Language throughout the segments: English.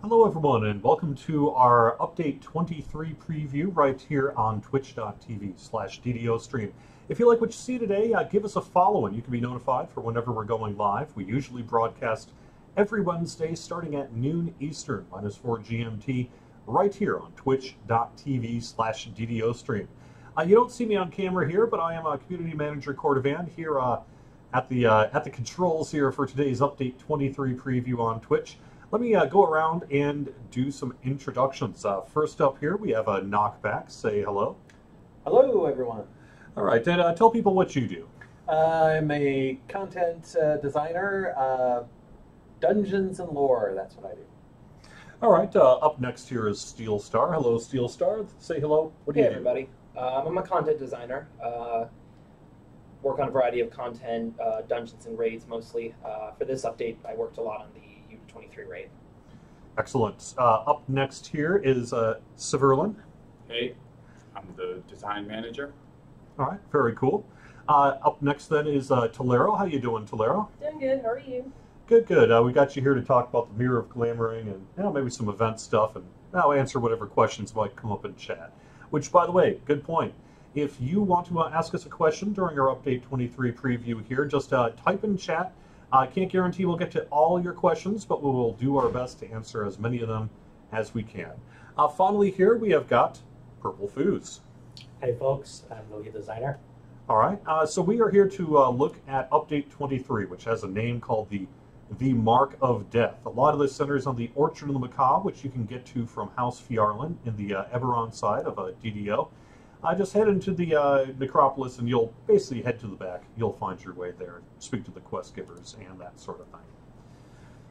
Hello everyone and welcome to our Update 23 preview right here on twitch.tv/DDO stream. If you like what you see today, give us a follow and you can be notified for whenever we're going live. We usually broadcast every Wednesday starting at noon Eastern, -4 GMT, right here on twitch.tv/DDO stream. You don't see me on camera here, but I am Community Manager Cordovan here at the controls here for today's Update 23 preview on Twitch. Let me go around and do some introductions. First up here, we have a Knockback. Say hello. Hello, everyone. All right, and tell people what you do. I'm a content designer, dungeons and lore, that's what I do. All right, up next here is Steelstar. Hello, Steelstar. Say hello. What do you do? Hey, everybody. I'm a content designer. Work on a variety of content, dungeons and raids mostly. For this update, I worked a lot on the U23 raid. Excellent. Up next here is Severlin. Hey, I'm the design manager. All right, very cool. Up next then is Tolero. How you doing, Tolero? Doing good. How are you? Good, good. We got you here to talk about the Mirror of Glamoring and maybe some event stuff, and I'll answer whatever questions might come up in chat. Which, by the way, good point. If you want to ask us a question during our Update 23 preview here, just type in chat. I can't guarantee we'll get to all your questions, but we will do our best to answer as many of them as we can. Finally here, we have got PurpleFooz. Hey folks, I'm the lead designer. All right, so we are here to look at Update 23, which has a name called the Mark of Death. A lot of this centers on the Orchard of the Macabre, which you can get to from House Fiarlan in the Eberron side of DDO. Just head into the necropolis and you'll basically head to the back. You'll find your way there, speak to the quest givers and that sort of thing.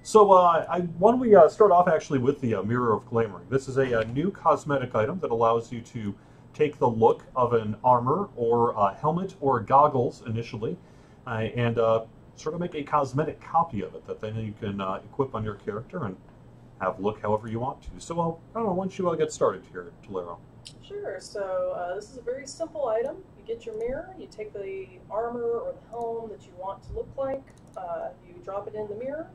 So why don't we start off actually with the Mirror of Glamoring. This is a new cosmetic item that allows you to take the look of an armor or a helmet or goggles initially and sort of make a cosmetic copy of it that then you can equip on your character and have look however you want to. So I don't know, why don't you get started here, Tolero? Sure. So this is a very simple item. You get your mirror, you take the armor or the helm that you want to look like, you drop it in the mirror,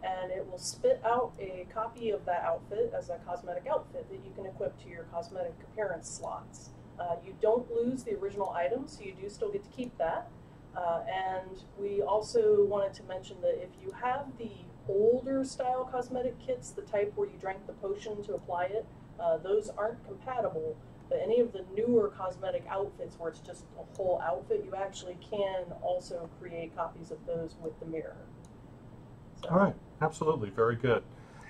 and it will spit out a copy of that outfit as a cosmetic outfit that you can equip to your cosmetic appearance slots. You don't lose the original item, so you do still get to keep that. And we also wanted to mention that if you have the older style cosmetic kits, the type where you drank the potion to apply it, those aren't compatible, but any of the newer cosmetic outfits where it's just a whole outfit, you actually can also create copies of those with the mirror. So. All right, absolutely, very good.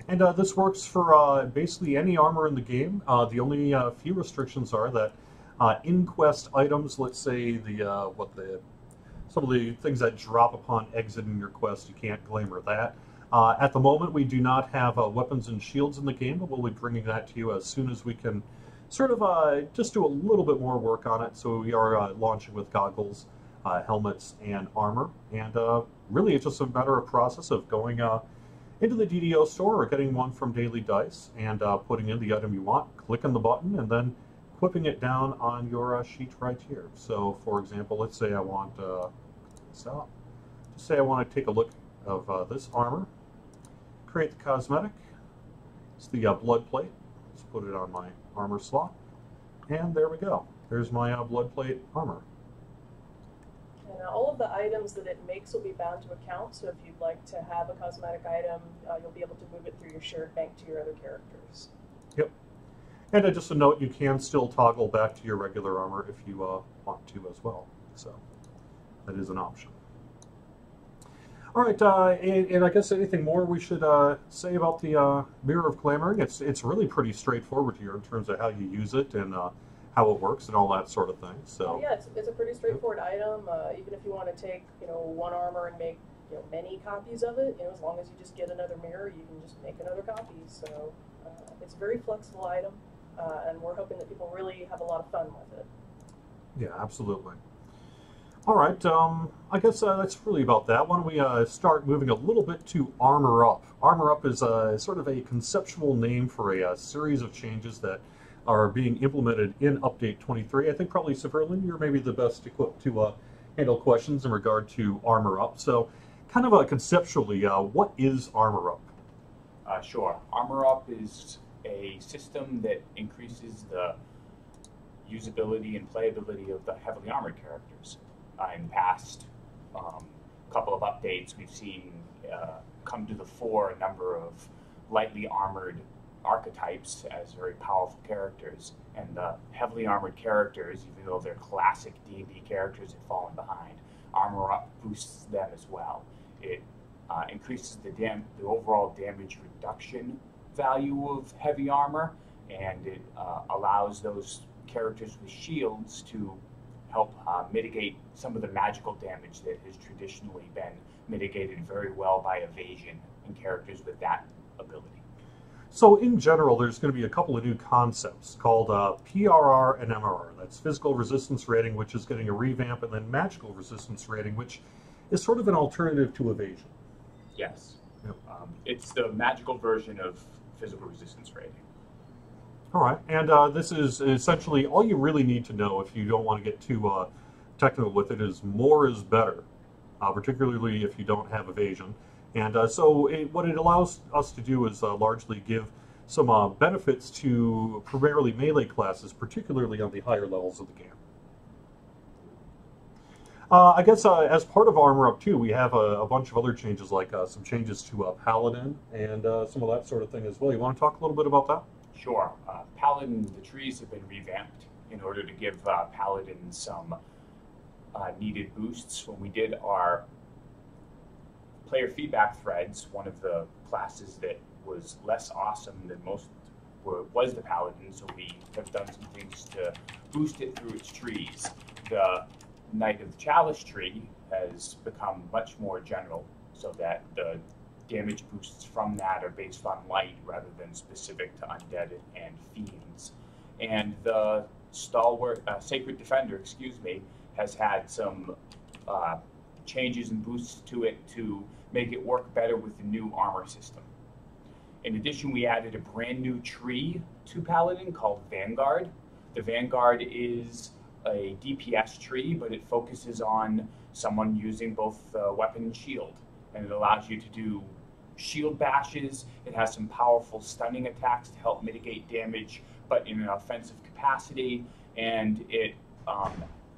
And this works for basically any armor in the game. The only few restrictions are that in-quest items, let's say some of the things that drop upon exiting your quest, you can't glamour that. At the moment, we do not have weapons and shields in the game, but we'll be bringing that to you as soon as we can sort of just do a little bit more work on it. So we are launching with goggles, helmets, and armor. And really, it's just a matter of process of going into the DDO store or getting one from Daily Dice and putting in the item you want, clicking the button, and then equipping it down on your sheet right here. So, for example, let's say I want to take a look of this armor. Create the cosmetic. It's the blood plate. Let's put it on my armor slot. And there we go. There's my blood plate armor. And all of the items that it makes will be bound to account, so if you'd like to have a cosmetic item, you'll be able to move it through your shared bank to your other characters. Yep. And just a note, you can still toggle back to your regular armor if you want to as well. So that is an option. All right, and I guess anything more we should say about the Mirror of Glamoring? It's really pretty straightforward here in terms of how you use it and how it works and all that sort of thing. So yeah, it's a pretty straightforward item. Even if you want to take one armor and make many copies of it, as long as you just get another mirror, you can just make another copy. So it's a very flexible item, and we're hoping that people really have a lot of fun with it. Yeah, absolutely. All right, I guess that's really about that. Why don't we start moving a little bit to Armor Up. Armor Up is sort of a conceptual name for a series of changes that are being implemented in Update 23. I think probably, Severlin, you're maybe the best equipped to handle questions in regard to Armor Up. So kind of conceptually, what is Armor Up? Sure. Armor Up is a system that increases the usability and playability of the heavily armored characters. In the past couple of updates, we've seen come to the fore a number of lightly armored archetypes as very powerful characters, and the heavily armored characters, even though they're classic D&D characters, have fallen behind. Armor Up boosts them as well. It increases the overall damage reduction value of heavy armor, and it allows those characters with shields to help mitigate some of the magical damage that has traditionally been mitigated very well by evasion in characters with that ability. So in general, there's going to be a couple of new concepts called PRR and MRR. That's physical resistance rating, which is getting a revamp, and then magical resistance rating, which is sort of an alternative to evasion. Yes. Yep. It's the magical version of physical resistance rating. All right, and this is essentially all you really need to know if you don't want to get too technical with it is more is better, particularly if you don't have evasion. And what it allows us to do is largely give some benefits to primarily melee classes, particularly on the higher levels of the game. I guess as part of Armor Up 2, we have a bunch of other changes, like some changes to Paladin and some of that sort of thing as well. You want to talk a little bit about that? Sure. Paladin, the trees have been revamped in order to give Paladin some needed boosts. When we did our player feedback threads, one of the classes that was less awesome than most was the Paladin, so we have done some things to boost it through its trees. The Knight of the Chalice tree has become much more general, so that the damage boosts from that are based on light rather than specific to undead and fiends. And the Stalwart, Sacred Defender, has had some changes and boosts to it to make it work better with the new armor system. In addition, we added a brand new tree to Paladin called Vanguard. The Vanguard is a DPS tree, but it focuses on someone using both weapon and shield. And it allows you to do shield bashes. It has some powerful stunning attacks to help mitigate damage, but in an offensive capacity. And it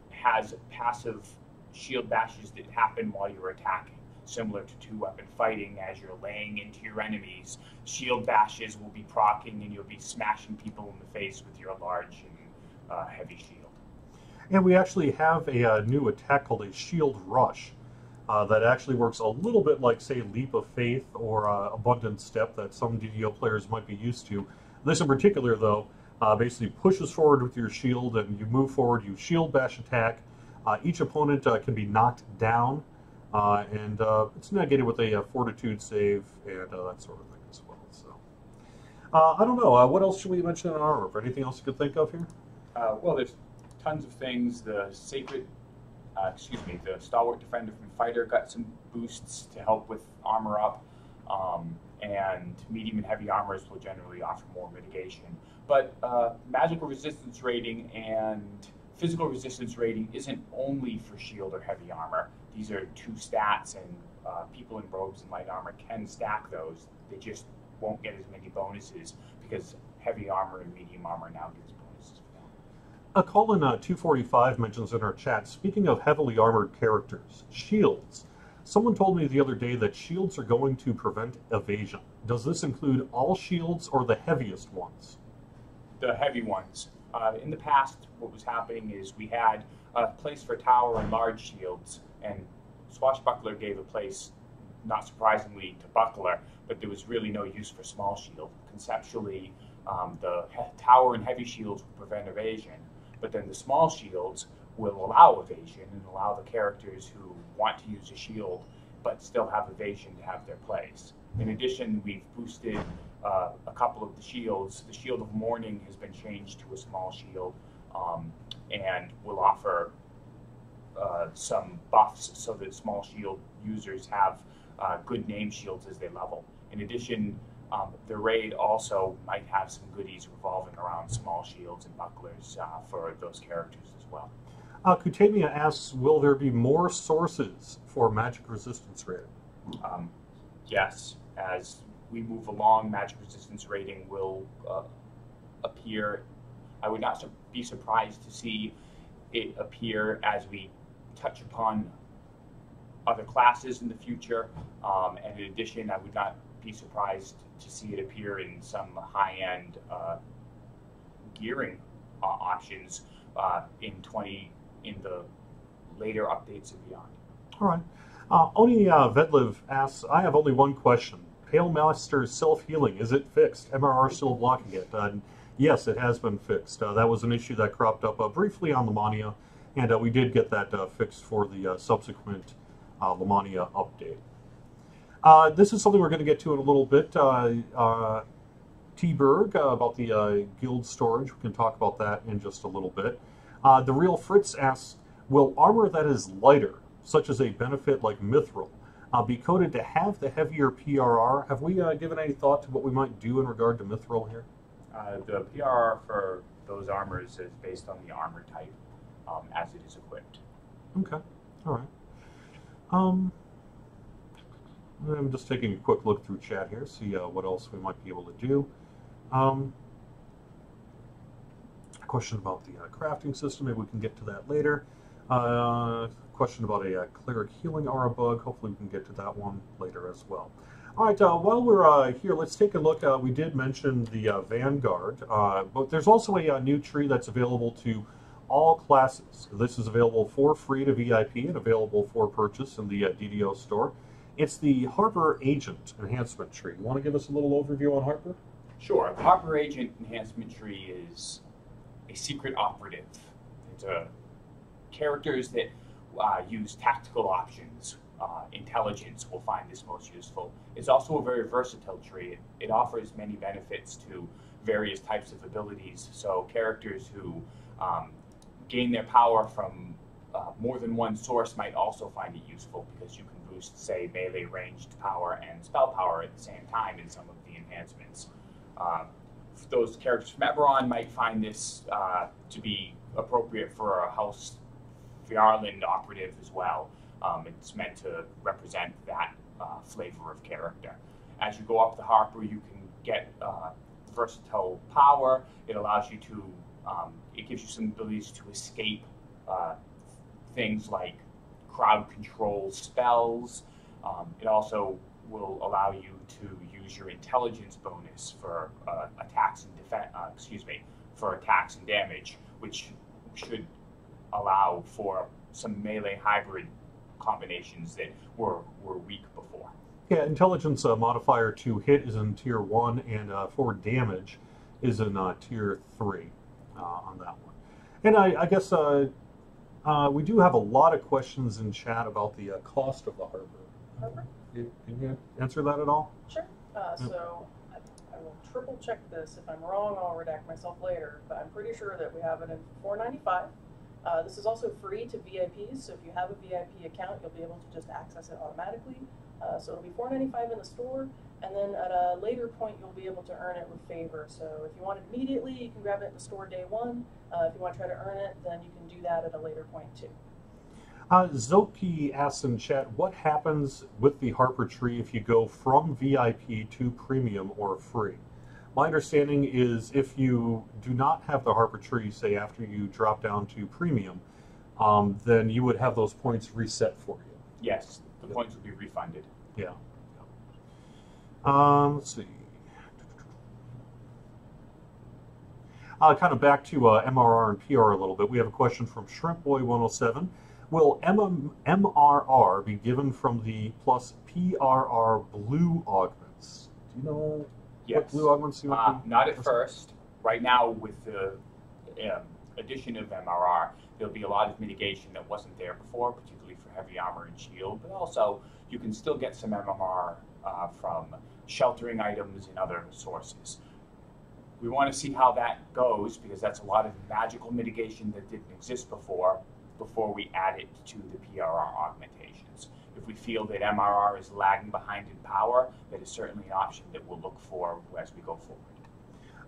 has passive shield bashes that happen while you're attacking, similar to two-weapon fighting. As you're laying into your enemies, shield bashes will be proccing, and you'll be smashing people in the face with your large and heavy shield. And we actually have a new attack called a Shield Rush that actually works a little bit like, say, Leap of Faith or Abundant Step that some DDO players might be used to. This in particular, though, basically pushes forward with your shield, and you move forward, you shield bash attack. Each opponent can be knocked down, and it's negated with a fortitude save and that sort of thing as well. So, I don't know. What else should we mention in Armor? Or anything else you could think of here? Well, there's tons of things. The Stalwart Defender from Fighter got some boosts to help with Armor Up, and medium and heavy armors will generally offer more mitigation. But magical resistance rating and physical resistance rating isn't only for shield or heavy armor. These are two stats, and people in robes and light armor can stack those. They just won't get as many bonuses because heavy armor and medium armor now gives bonuses for them. A call-in 245 mentions in our chat, speaking of heavily armored characters, shields. Someone told me the other day that shields are going to prevent evasion. Does this include all shields or the heaviest ones? The heavy ones. In the past, what was happening is we had a place for tower and large shields, and Swashbuckler gave a place, not surprisingly, to Buckler, but there was really no use for small shield. Conceptually, the tower and heavy shields will prevent evasion, but then the small shields will allow evasion and allow the characters who want to use a shield but still have evasion to have their place. In addition, we've boosted a couple of the shields. The Shield of Mourning has been changed to a small shield, and will offer some buffs so that small shield users have good name shields as they level. In addition, the raid also might have some goodies revolving around small shields and bucklers for those characters as well. Kutamia asks, will there be more sources for magic resistance rating? Yes, as we move along, magic resistance rating will appear. I would not be surprised to see it appear as we touch upon other classes in the future. And in addition, I would not be surprised to see it appear in some high-end gearing options in the later updates and beyond. All right. Oni Vedliv asks, I have only one question. Pale Master's self-healing, is it fixed? MRR still blocking it? Yes, it has been fixed. That was an issue that cropped up briefly on Lamania, and we did get that fixed for the subsequent Lamania update. This is something we're going to get to in a little bit. T-Berg, about the guild storage. We can talk about that in just a little bit. The Real Fritz asks, will armor that is lighter, such as a benefit like Mithril, be coded to have the heavier PRR? Have we given any thought to what we might do in regard to Mithril here? The PRR for those armors is based on the armor type as it is equipped. Okay, all right. I'm just taking a quick look through chat here, see what else we might be able to do. A question about the crafting system, maybe we can get to that later. Question about a cleric healing aura bug, hopefully we can get to that one later as well. All right, while we're here, let's take a look. We did mention the Vanguard, but there's also a new tree that's available to all classes. This is available for free to VIP and available for purchase in the DDO store. It's the Harper Agent Enhancement Tree. You want to give us a little overview on Harper? Sure. The Harper Agent Enhancement Tree is a secret operative. It's characters that use tactical options. Intelligence will find this most useful. It's also a very versatile tree. It offers many benefits to various types of abilities. So characters who gain their power from more than one source might also find it useful, because you can boost, say, melee ranged power and spell power at the same time in some of the enhancements. Those characters from Eberron might find this to be appropriate for a House Severlin operative as well. It's meant to represent that flavor of character. As you go up the Harper, you can get versatile power. It allows you to, it gives you some abilities to escape things like crowd control spells. It also will allow you to use your intelligence bonus for attacks and for attacks and damage, which should allow for some melee hybrid combinations that were weak before. Yeah, intelligence modifier to hit is in tier 1, and for damage is in tier 3 on that one. And I guess we do have a lot of questions in chat about the cost of the Harper. Harper? Can you answer that at all? Sure. So I will triple check this. If I'm wrong, I'll redact myself later. But I'm pretty sure that we have it in $4.95. This is also free to VIPs, so if you have a VIP account, you'll be able to just access it automatically. So it'll be $4.95 in the store, and then at a later point, you'll be able to earn it with favor. So if you want it immediately, you can grab it in the store day one. If you want to try to earn it, then you can do that at a later point too. Zoki asks in chat, what happens with the Harper tree if you go from VIP to premium or free? My understanding is if you do not have the Harper tree, say after you drop down to premium, then you would have those points reset for you. Yes, the points will be refunded. Yeah. Let's see. Kind of back to MRR and PR a little bit. We have a question from Shrimpboy107. Will MRR be given from the plus PRR blue augments? Do you know what blue augments you want? Not at first. Right now, with the addition of MRR, there'll be a lot of mitigation that wasn't there before, particularly for heavy armor and shield, but also you can still get some MMR from sheltering items and other sources. We want to see how that goes, because that's a lot of magical mitigation that didn't exist before we add it to the PRR augmentations. If we feel that MRR is lagging behind in power, that is certainly an option that we'll look for as we go forward.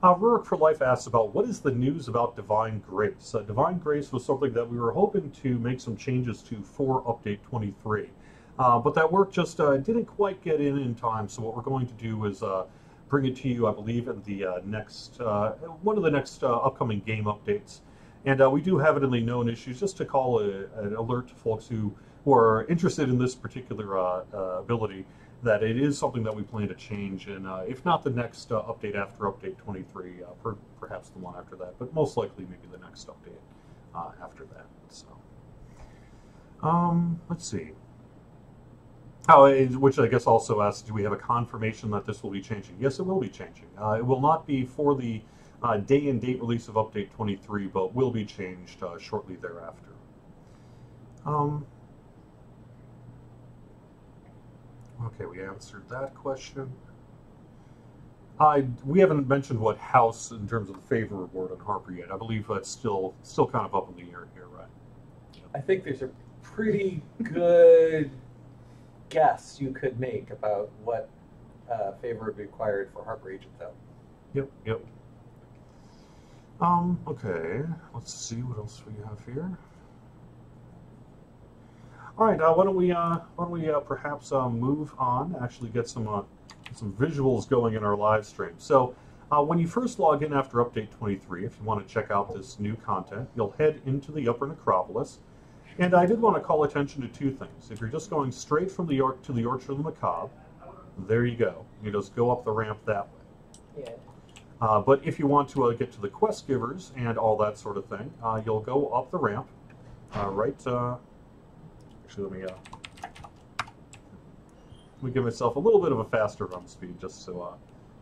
Rurik for Life asks about what is the news about Divine Grace? Divine Grace was something that we were hoping to make some changes to for Update 23. But that work just didn't quite get in time, so what we're going to do is bring it to you, I believe, in the next one of the next upcoming game updates. And we do have it in the known issues, just to call an alert to folks who are interested in this particular ability, that it is something that we plan to change, and if not the next update after update 23, perhaps the one after that, but most likely maybe the next update after that. So, let's see. Oh, which I guess also asks, do we have a confirmation that this will be changing? Yes, it will be changing. It will not be for the day and date release of update 23, but will be changed shortly thereafter. Okay, we answered that question. We haven't mentioned what house in terms of the favor reward on Harper yet. I believe that's still kind of up in the air here, right? I think there's a pretty good guess you could make about what favor would be required for Harper Agent, though. Yep. Okay, let's see what else we have here. All right, why don't we perhaps move on? Actually, get some visuals going in our live stream. So, when you first log in after update 23, if you want to check out this new content, you'll head into the Upper Necropolis. And I did want to call attention to two things. If you're just going straight from the to the Orchard of the Macabre, there you go. You just go up the ramp that way. Yeah. But if you want to get to the quest givers and all that sort of thing, you'll go up the ramp, right. Actually, let me give myself a little bit of a faster run speed, just so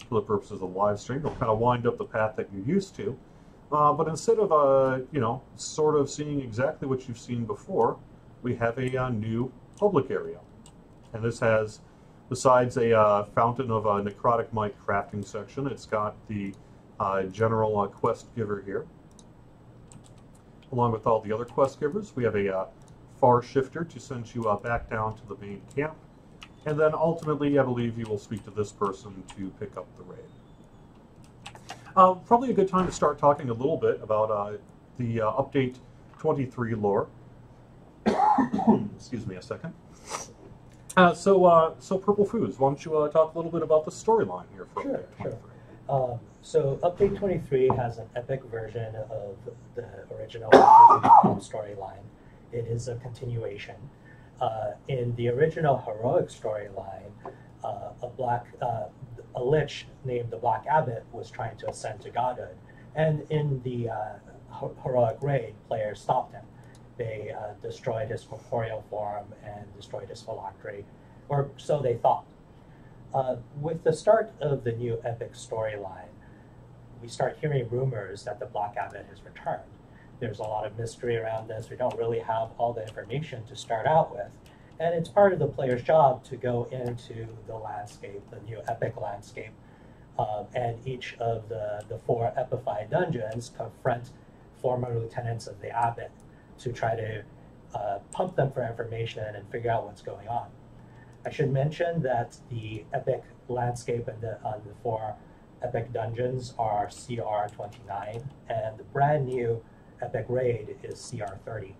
for the purposes of the live stream, it'll kind of wind up the path that you're used to. But instead of sort of seeing exactly what you've seen before, we have a new public area, and this has, besides a fountain of a necrotic mite crafting section, it's got the general quest giver here, along with all the other quest givers. We have a far shifter to send you back down to the main camp, and then ultimately I believe you will speak to this person to pick up the raid. Probably a good time to start talking a little bit about the update 23 lore. Excuse me a second. So PurpleFooz, why don't you talk a little bit about the storyline here for update 23? Sure. So update 23 has an epic version of the original storyline. It is a continuation. In the original heroic storyline, a lich named the Black Abbot was trying to ascend to godhood, and in the heroic raid, players stopped him. They destroyed his corporeal form and destroyed his phylactery, or so they thought. With the start of the new epic storyline, we start hearing rumors that the Black Abbot has returned. There's a lot of mystery around this. We don't really have all the information to start out with. And it's part of the player's job to go into the landscape, the new epic landscape, and each of the 4 epified dungeons confront former lieutenants of the Abbot to try to pump them for information and figure out what's going on. I should mention that the epic landscape and the 4 epic dungeons are CR 29, and the brand new epic raid is CR 30.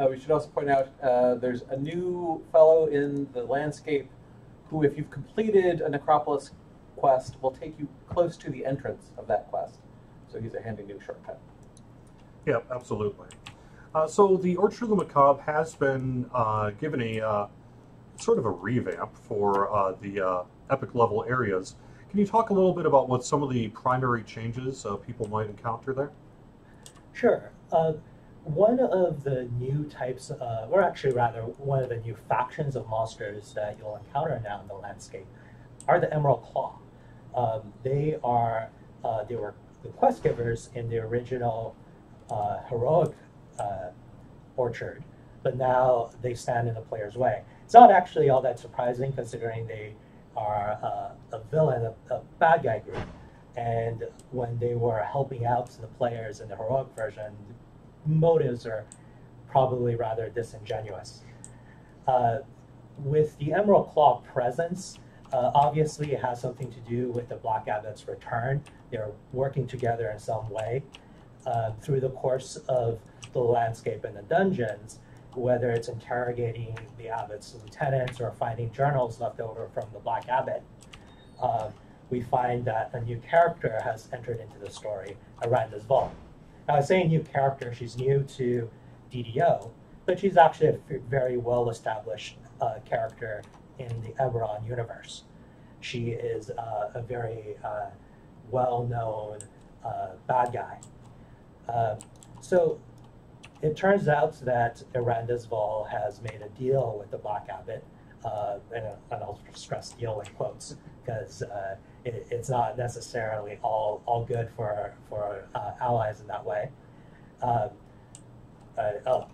We should also point out there's a new fellow in the landscape who, if you've completed a Necropolis quest, will take you close to the entrance of that quest. So he's a handy new shortcut. Yeah, absolutely. So the Orchard of the Macabre has been given a sort of a revamp for the epic level areas. Can you talk a little bit about what some of the primary changes people might encounter there? Sure. One of the new types, or actually rather, one of the new factions of monsters that you'll encounter now in the landscape are the Emerald Claw. They were the quest givers in the original heroic orchard, but now they stand in the player's way. It's not actually all that surprising, considering they are a villain, a bad guy group. And when they were helping out the players in the heroic version, motives are probably rather disingenuous. With the Emerald Claw presence, obviously it has something to do with the Black Abbot's return. They're working together in some way. Through the course of the landscape and the dungeons, whether it's interrogating the abbot's lieutenants or finding journals left over from the Black Abbot, we find that a new character has entered into the story, Aranda's Vault. Now, I say new character, she's new to DDO, but she's actually a very well-established character in the Eberron universe. She is a very well-known bad guy. So it turns out that Aranda's Vault has made a deal with the Black Abbot, and I'll stress deal in quotes, because it's not necessarily all good for allies in that way. A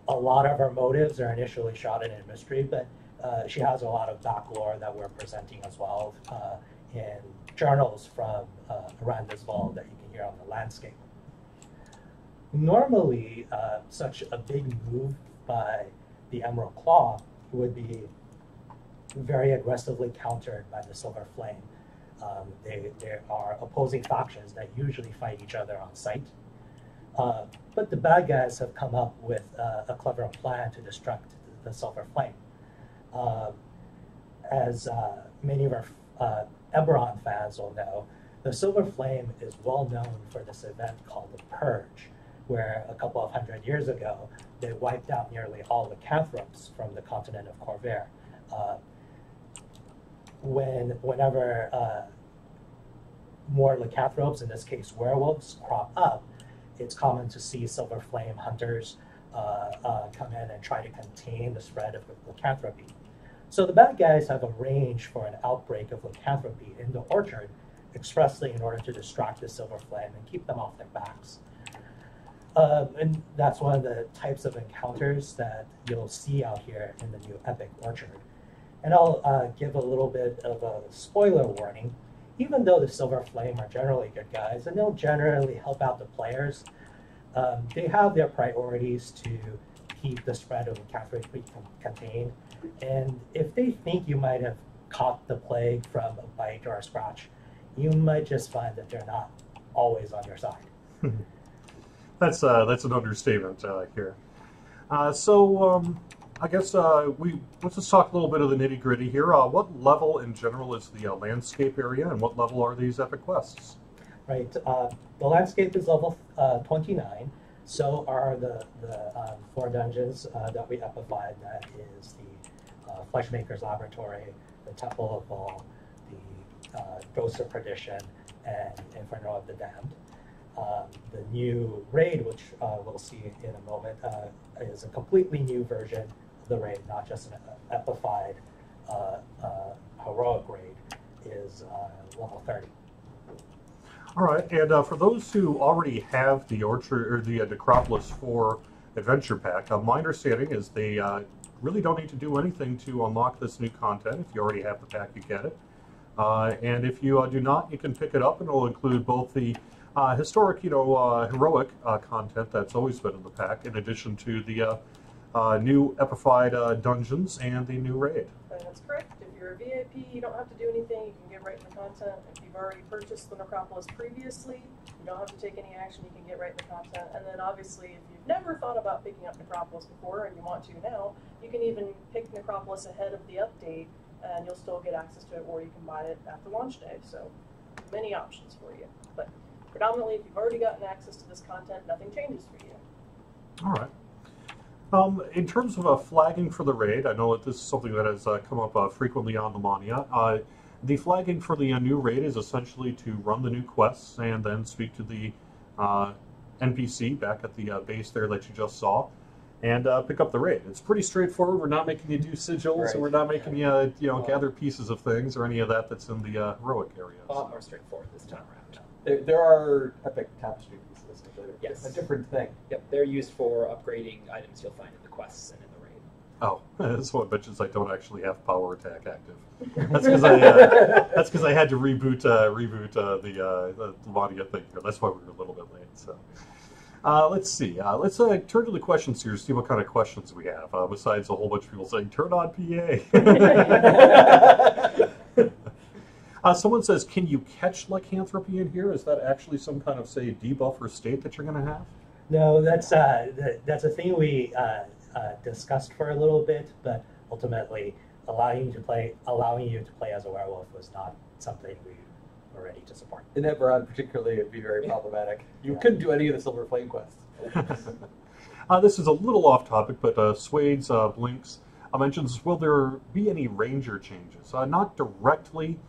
lot of her motives are initially shrouded in mystery, but she has a lot of back lore that we're presenting as well in journals from Aranda's Vault that you can hear on the landscape. Normally, such a big move by the Emerald Claw would be very aggressively countered by the Silver Flame. There are opposing factions that usually fight each other on sight. But the bad guys have come up with a clever plan to destruct the Silver Flame. As many of our Eberron fans will know, the Silver Flame is well known for this event called the Purge, where a couple of 100 years ago, they wiped out nearly all the lycanthropes from the continent of Corvair. Whenever more lycanthropes, in this case werewolves, crop up, it's common to see Silver Flame hunters come in and try to contain the spread of lycanthropy. So the bad guys have arranged for an outbreak of lycanthropy in the orchard expressly in order to distract the Silver Flame and keep them off their backs. And that's one of the types of encounters that you'll see out here in the new Epic Orchard. And I'll give a little bit of a spoiler warning. Even though the Silver Flame are generally good guys, and they'll generally help out the players, they have their priorities to keep the spread of lycanthropy contained. And if they think you might have caught the plague from a bite or a scratch, you might just find that they're not always on your side. That's an understatement here. I guess let's just talk a little bit of the nitty gritty here. What level in general is the landscape area, and what level are these epic quests? Right. The landscape is level 29. So are the 4 dungeons that we epified. That is the Fleshmaker's Laboratory, the Temple of Vol, the Ghost of Perdition, and Inferno of the Damned. The new raid, which we'll see in a moment, is a completely new version of the raid, not just an epified heroic raid, is level 30. All right, and for those who already have the Orchard or the Necropolis 4 Adventure Pack, my understanding is they really don't need to do anything to unlock this new content. If you already have the pack, you get it. And if you do not, you can pick it up, and it'll include both the historic, heroic content that's always been in the pack, in addition to the new epified dungeons and the new raid. That's correct. If you're a VIP, you don't have to do anything. You can get right in the content. If you've already purchased the Necropolis previously, you don't have to take any action. You can get right in the content. And then obviously, if you've never thought about picking up Necropolis before and you want to now, you can even pick Necropolis ahead of the update, and you'll still get access to it, or you can buy it after launch day. So many options for you. But predominantly, if you've already gotten access to this content, nothing changes for you. All right. In terms of flagging for the raid, I know that this is something that has come up frequently on the Mania. The flagging for the new raid is essentially to run the new quests and then speak to the NPC back at the base there that you just saw, and pick up the raid. It's pretty straightforward. We're not making you do sigils, Right. and we're not making you gather pieces of things or any of that that's in the heroic areas. A lot more straightforward this time around. There are epic tapestry pieces, which are Yes. a different thing. Yep, they're used for upgrading items you'll find in the quests and in the raid. Oh, that's what bitches I don't actually have power attack active. That's because I had to reboot the Mania thing here. That's why we were a little bit late. So let's see. Let's turn to the questions here. See what kind of questions we have. Besides a whole bunch of people saying "Turn on PA." Someone says, "Can you catch lycanthropy in here? Is that actually some kind of, say, debuff or state that you're going to have?" No, that's a thing we discussed for a little bit, but ultimately allowing you to play as a werewolf was not something we were ready to support. In Eberron particularly, it'd be very problematic. You couldn't do any of the Silver Flame quests. This is a little off topic, but Swades Blinks mentions, will there be any Ranger changes? Not directly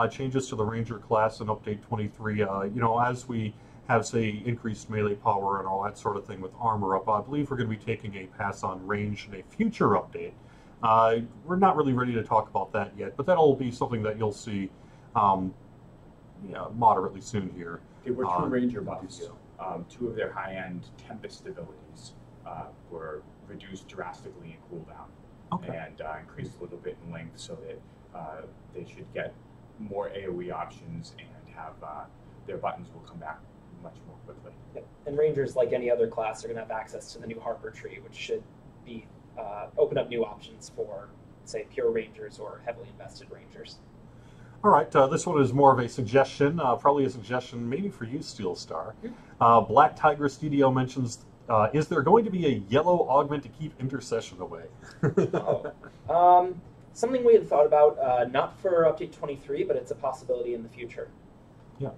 changes to the Ranger class in Update 23. You know, as we have, say, increased melee power and all that sort of thing with armor up, I believe we're going to be taking a pass on range in a future update. We're not really ready to talk about that yet, but that'll be something that you'll see moderately soon here. There were two Ranger buffs. Two of their high-end Tempest abilities were reduced drastically in cooldown, and increased a little bit in length, so that they should get more AoE options and have their buttons will come back much more quickly. Yep. And Rangers, like any other class, are going to have access to the new Harper tree, which should be open up new options for, say, pure Rangers or heavily invested Rangers. All right, this one is more of a suggestion, probably a suggestion maybe for you, Steelstar. Black Tiger Studio mentions, is there going to be a yellow augment to keep intercession away? Something we had thought about, not for Update 23, but it's a possibility in the future. Yeah.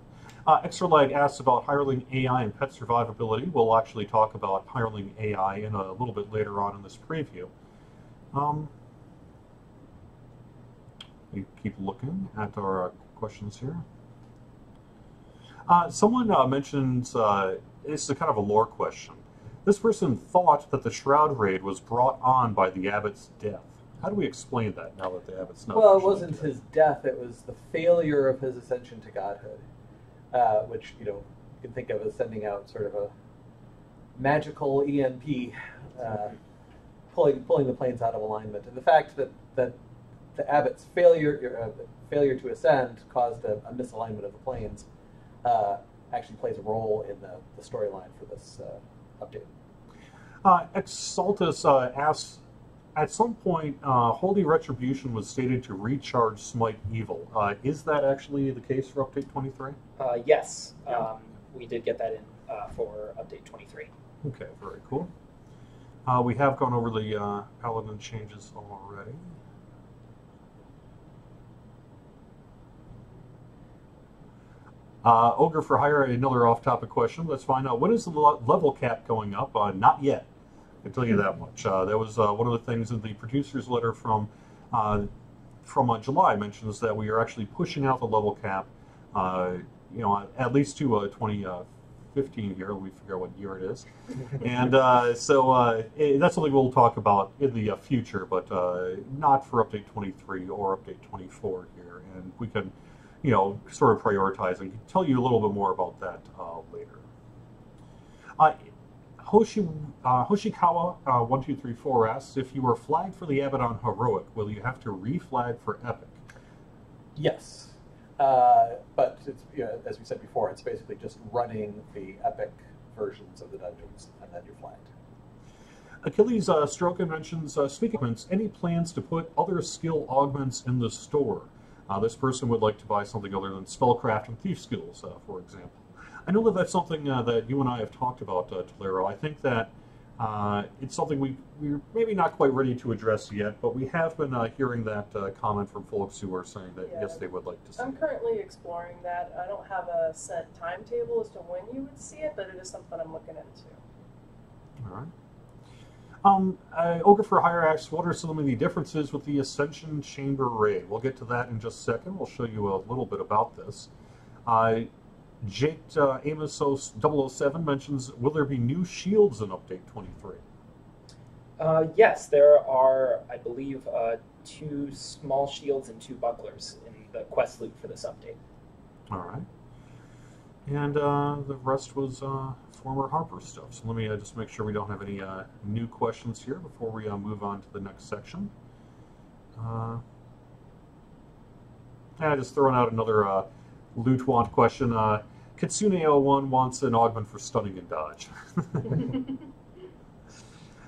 Extra Lag asks about hireling AI and pet survivability. We'll actually talk about hireling AI in a little bit later on in this preview. We keep looking at our questions here. Someone mentions, it's a kind of a lore question. This person thought that the Shroud Raid was brought on by the Abbot's death. How do we explain that now that the Abbot's not? Well, it wasn't his death, it was the failure of his ascension to godhood, which, you know, you can think of as sending out sort of a magical EMP, pulling the planes out of alignment. And the fact that the Abbot's failure to ascend caused a misalignment of the planes actually plays a role in the storyline for this update. Exaltus asks, at some point, Holy Retribution was stated to recharge Smite Evil. Is that actually the case for Update 23? Yes, we did get that in for Update 23. Okay, very cool. We have gone over the Paladin changes already. Ogre for Hire, another off-topic question. Let's find out, when is the level cap going up? Not yet. I can tell you that much. That was one of the things in the producer's letter from July mentions that we are actually pushing out the level cap, you know, at least to 2015 here. We figure out what year it is, and that's something we'll talk about in the future, but not for Update 23 or Update 24 here, and we can, you know, sort of prioritize and tell you a little bit more about that later. Hoshikawa 1234 asks, if you were flagged for the Abbot on Heroic, will you have to reflag for Epic? Yes, but it's, you know, as we said before, it's basically just running the Epic versions of the dungeons, and then you're flagged. Achilles Stroka mentions, speaking of augments, any plans to put other skill augments in the store? This person would like to buy something other than spellcraft and thief skills, for example. I know that that's something that you and I have talked about, Tolero. I think that it's something we're maybe not quite ready to address yet, but we have been hearing that comment from folks who are saying that, yes, they would like to see it. I'm currently exploring that. I don't have a set timetable as to when you would see it, but it is something I'm looking into. All right. Ogre for Hire asks, what are some of the differences with the Ascension Chamber Raid? We'll get to that in just a second. We'll show you a little bit about this. Jake Amos 007 mentions, will there be new shields in Update 23? Yes, there are, I believe, 2 small shields and 2 bucklers in the quest loop for this update. All right. And the rest was former Harper stuff. So let me just make sure we don't have any new questions here before we move on to the next section. Just throwing out another loot want question. Kitsune01 wants an augment for stunning and dodge.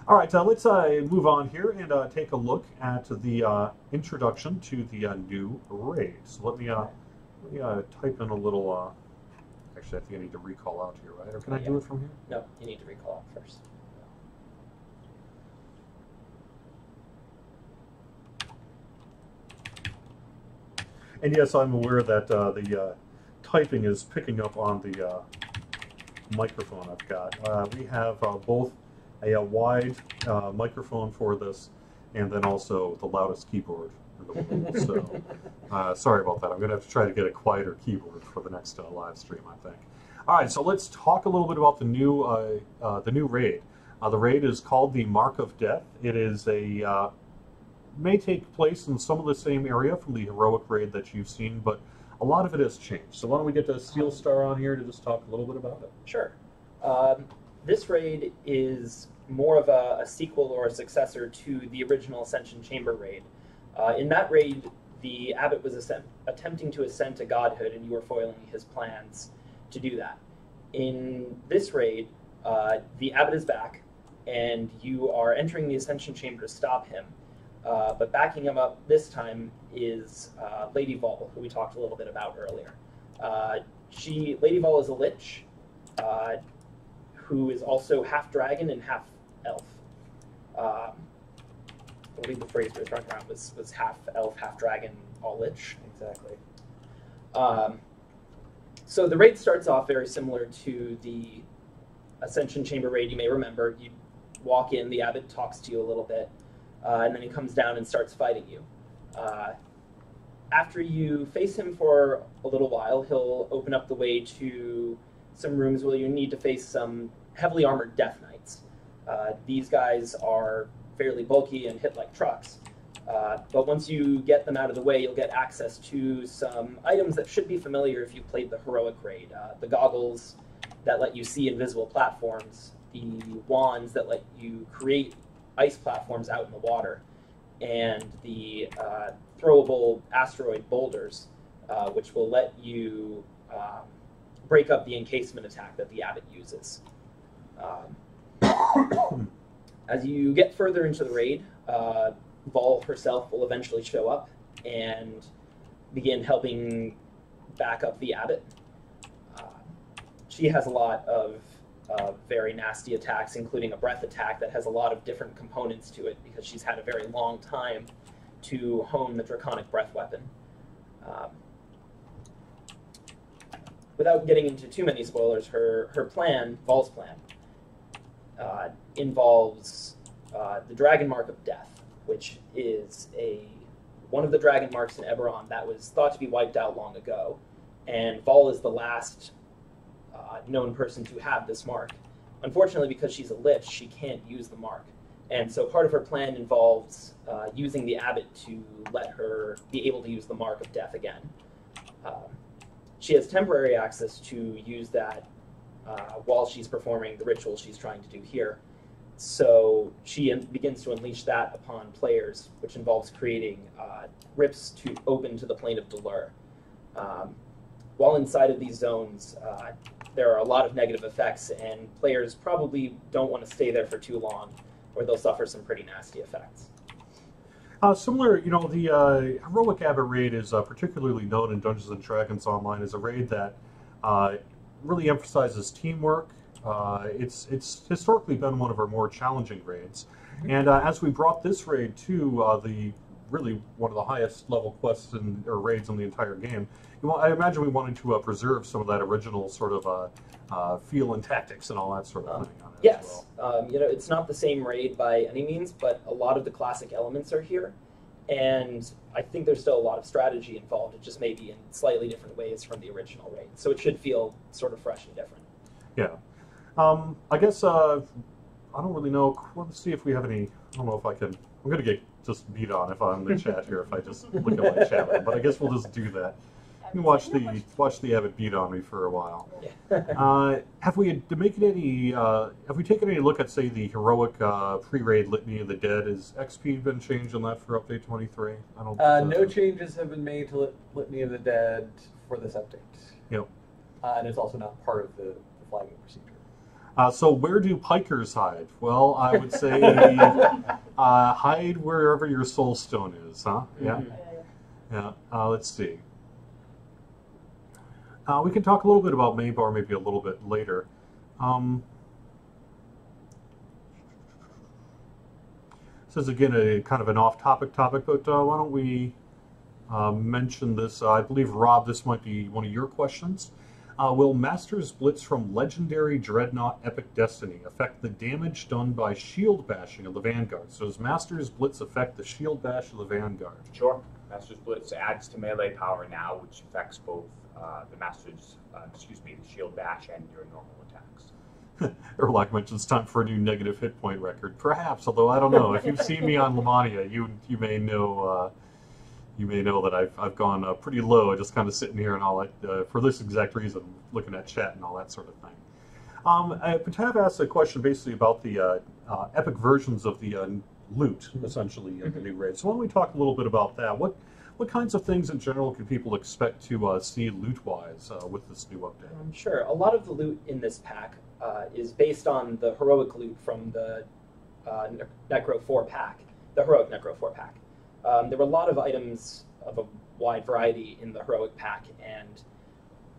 All right, let's move on here and take a look at the introduction to the new raid. So let me type in a little. Actually, I think I need to recall out here, right? Or can I do it from here? No, you need to recall out first. And yes, I'm aware that the typing is picking up on the microphone I've got. We have both a wide microphone for this, and then also the loudest keyboard in the world. So sorry about that. I'm going to have to try to get a quieter keyboard for the next live stream, I think. All right, so let's talk a little bit about the new raid. The raid is called the Mark of Death. It is a may take place in some of the same area from the heroic raid that you've seen, but a lot of it has changed. So why don't we get to Steelstar on here to just talk a little bit about it? Sure. This raid is more of a sequel or a successor to the original Ascension Chamber raid. In that raid, the abbot was attempting to ascend to godhood, and you were foiling his plans to do that. In this raid, the abbot is back, and you are entering the Ascension Chamber to stop him. But backing him up this time is Lady Vol, who we talked a little bit about earlier. Lady Vol is a lich, who is also half dragon and half elf. I believe the phrase we were talking about was half elf, half dragon, all lich. Exactly. So the raid starts off very similar to the Ascension Chamber raid. You may remember, you walk in, the abbot talks to you a little bit, and then he comes down and starts fighting you. After you face him for a little while, he'll open up the way to some rooms where you need to face some heavily armored Death Knights. These guys are fairly bulky and hit like trucks. But once you get them out of the way, you'll get access to some items that should be familiar if you played the heroic raid. The goggles that let you see invisible platforms, the wands that let you create ice platforms out in the water, and the throwable asteroid boulders, which will let you break up the encasement attack that the abbot uses. As you get further into the raid, Vol herself will eventually show up and begin helping back up the abbot. She has a lot of very nasty attacks, including a breath attack that has a lot of different components to it because she's had a very long time to hone the draconic breath weapon. Without getting into too many spoilers, her plan, Vol's plan, involves the Dragon Mark of Death, which is one of the dragon marks in Eberron that was thought to be wiped out long ago, and Vol is the last known person to have this mark. Unfortunately, because she's a lich, she can't use the mark, and so part of her plan involves using the abbot to let her be able to use the Mark of Death again. She has temporary access to use that while she's performing the ritual she's trying to do here. So she begins to unleash that upon players, which involves creating rips to open to the plane of Tolero. While inside of these zones, there are a lot of negative effects, and players probably don't want to stay there for too long, or they'll suffer some pretty nasty effects. Similar, the Heroic Abbot raid is particularly known in Dungeons & Dragons Online as a raid that really emphasizes teamwork. It's historically been one of our more challenging raids. And as we brought this raid to really one of the highest level quests or raids in the entire game, I imagine we wanted to preserve some of that original sort of feel and tactics and all that sort of thing on it. Yes, as well. It's not the same raid by any means, but a lot of the classic elements are here, and I think there's still a lot of strategy involved. It just may be in slightly different ways from the original raid, so it should feel sort of fresh and different. Yeah. I guess I don't really know. Let's see if we have any. I don't know if I can. I'm going to get just beat on if I'm in the chat here if I just look at my chat, but I guess we'll just do that. You can watch the abbot beat on me for a while. Yeah. Have we taken any look at, say, the heroic pre-raid Litany of the Dead? Has XP been changed on that for update 23? I don't. No changes have been made to Litany of the Dead for this update. Yep. And it's also not part of the flagging procedure. So where do pikers hide? Well, I would say hide wherever your soul stone is, huh? Yeah. Mm-hmm. Yeah. Let's see. We can talk a little bit about Maybar maybe a little bit later. This is again a kind of an off-topic topic, but why don't we mentioned this. I believe, Rob, this might be one of your questions. Will Master's Blitz from Legendary Dreadnought Epic Destiny affect the damage done by shield bashing of the Vanguard? So does Master's Blitz affect the shield bash of the Vanguard? Sure. Master's Blitz adds to melee power now, which affects both the shield bash and your normal attacks. Erlach mentions it's time for a new negative hit point record. Perhaps, although I don't know. If you've seen me on Lamania, you may know that I've gone pretty low, just kind of sitting here and all that for this exact reason, looking at chat and all that sort of thing. Patav asked a question basically about the epic versions of the loot, essentially, in the new raid. So why don't we talk a little bit about that? What kinds of things in general can people expect to see loot-wise with this new update? Sure. A lot of the loot in this pack is based on the heroic loot from the Necro 4 pack, the heroic Necro 4 pack. There were a lot of items of a wide variety in the heroic pack, and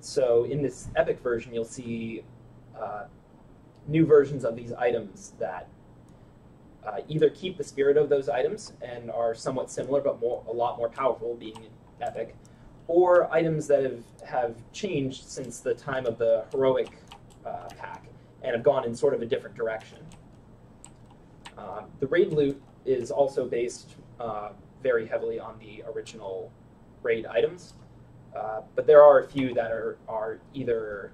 so in this epic version, you'll see new versions of these items that either keep the spirit of those items and are somewhat similar but a lot more powerful, being epic, or items that have changed since the time of the heroic pack and have gone in sort of a different direction. The raid loot is also based very heavily on the original raid items, but there are a few that are either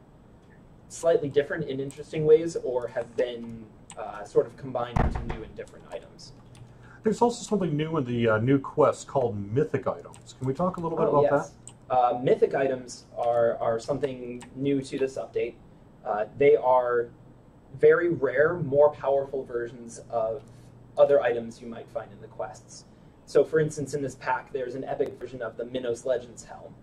slightly different in interesting ways or have been sort of combined into new and different items. There's also something new in the new quest called Mythic Items. Can we talk a little bit about that? Mythic items are something new to this update. They are very rare, more powerful versions of other items you might find in the quests. So for instance, in this pack, there's an epic version of the Minos Legends helm.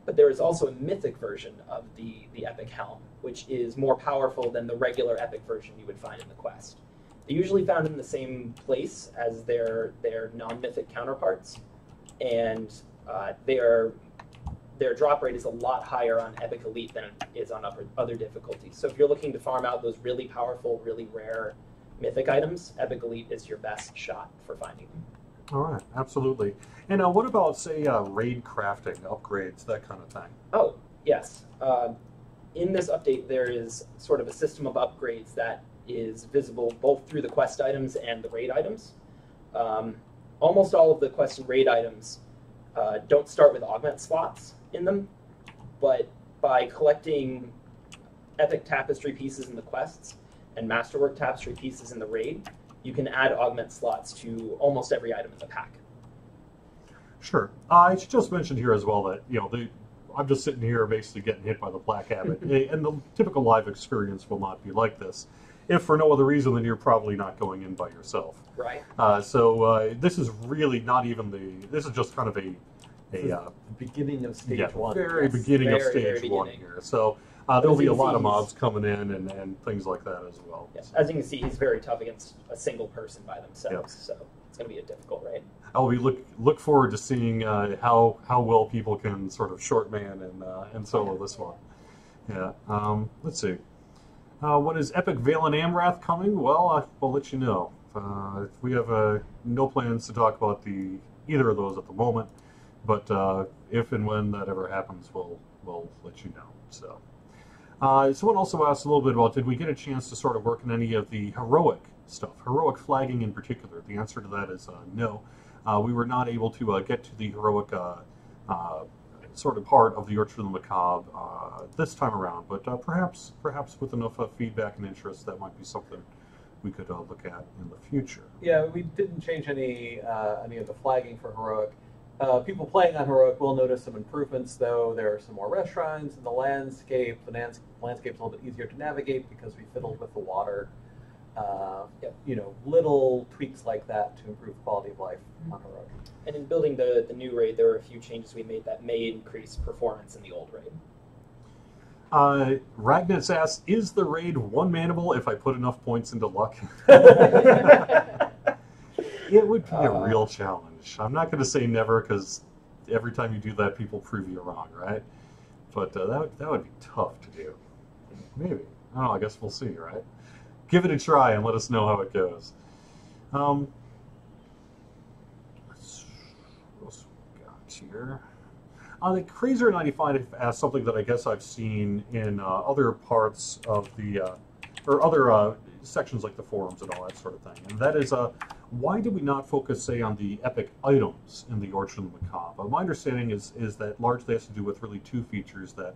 But there is also a mythic version of the epic helm, which is more powerful than the regular epic version you would find in the quest. They're usually found in the same place as their non-mythic counterparts, and their drop rate is a lot higher on Epic Elite than it is on other difficulties. So if you're looking to farm out those really powerful, really rare mythic items, Epic Elite is your best shot for finding them. All right, absolutely. And what about, say, raid crafting, upgrades, that kind of thing? Oh, yes. In this update, there is sort of a system of upgrades that is visible both through the quest items and the raid items. Almost all of the quest and raid items don't start with augment slots in them, but by collecting epic tapestry pieces in the quests and masterwork tapestry pieces in the raid, you can add augment slots to almost every item in the pack. Sure. I should just mention here as well that, I'm just sitting here basically getting hit by the Black Abbot, and the typical live experience will not be like this. If for no other reason than you're probably not going in by yourself. Right. So this is really not even this is just kind of a beginning of stage one. Very beginning of very stage one beginning. here. So there'll be a lot of he's- mobs coming in and things like that as well. Yes. As you can see, he's very tough against a single person by themselves, Yep. so it's going to be a difficult raid. I'll be look forward to seeing how well people can sort of short man and solo this one. Yeah. Let's see. When is Epic Valen Amrath coming? Well, we'll let you know. We have no plans to talk about either of those at the moment, but if and when that ever happens, we'll let you know. So, someone also asked a little bit about, did we get a chance to sort of work on any of the heroic stuff, heroic flagging in particular? The answer to that is no. We were not able to get to the heroic sort of part of the Orchard of the Macabre this time around, but perhaps with enough feedback and interest, that might be something we could look at in the future. Yeah, we didn't change any of the flagging for heroic. People playing on heroic will notice some improvements, though. There are some more restaurants in the landscape. The landscape's a little bit easier to navigate because we fiddled with the water. Little tweaks like that to improve quality of life on heroic. And in building the new raid, there were a few changes we made that may increase performance in the old raid. Ragnitz asks, is the raid one-manable if I put enough points into luck? It would be a real challenge. I'm not going to say never, because every time you do that, people prove you wrong, right? But that would be tough to do. Maybe. I don't know, I guess we'll see, right? Give it a try and let us know how it goes. What else we got here. The Crazer 95 asked something that I guess I've seen in other parts of the, or other sections like the forums and all that sort of thing. And that is, why do we not focus, say, on the epic items in the Orchard of the Macabre? My understanding is that largely has to do with really two features that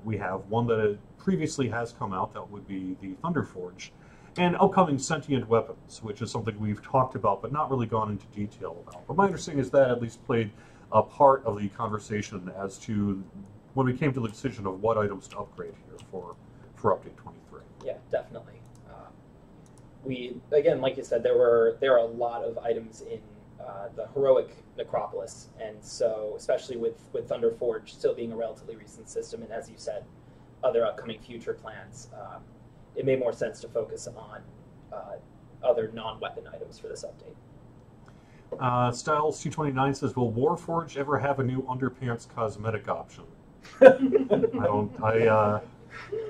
we have. One that previously has come out, that would be the Thunderforge, and upcoming sentient weapons, which is something we've talked about but not really gone into detail about. But my understanding is that at least played a part of the conversation as to when we came to the decision of what items to upgrade here for update 23. Yeah, definitely. We, again, like you said, there are a lot of items in the heroic necropolis, and so especially with Thunderforge still being a relatively recent system, and as you said, other upcoming future plans, it made more sense to focus on other non-weapon items for this update. Styles 229 says, "Will Warforge ever have a new underpants cosmetic option?"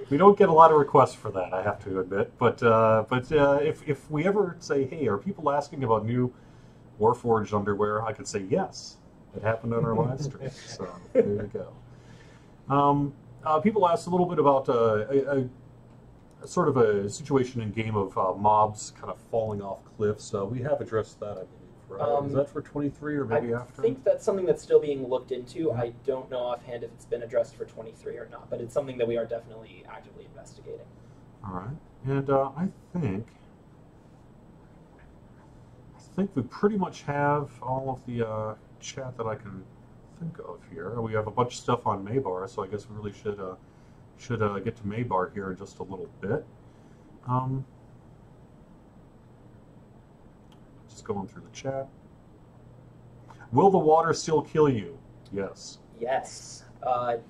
We don't get a lot of requests for that, I have to admit. But if we ever say, "Hey, are people asking about new Warforged underwear?" I could say yes. It happened on our live stream. So there you go. People asked a little bit about a sort of a situation in game of mobs kind of falling off cliffs. We have addressed that, I believe. Right? Is that for 23 or maybe after? I think that's something that's still being looked into. I don't know offhand if it's been addressed for 23 or not, but it's something that we are definitely actively investigating. All right, and I think we pretty much have all of the chat that I can think of here. We have a bunch of stuff on Maybar, so I guess we really should get to Maybar here in just a little bit. Just going through the chat. Will the water still kill you? Yes. Yes.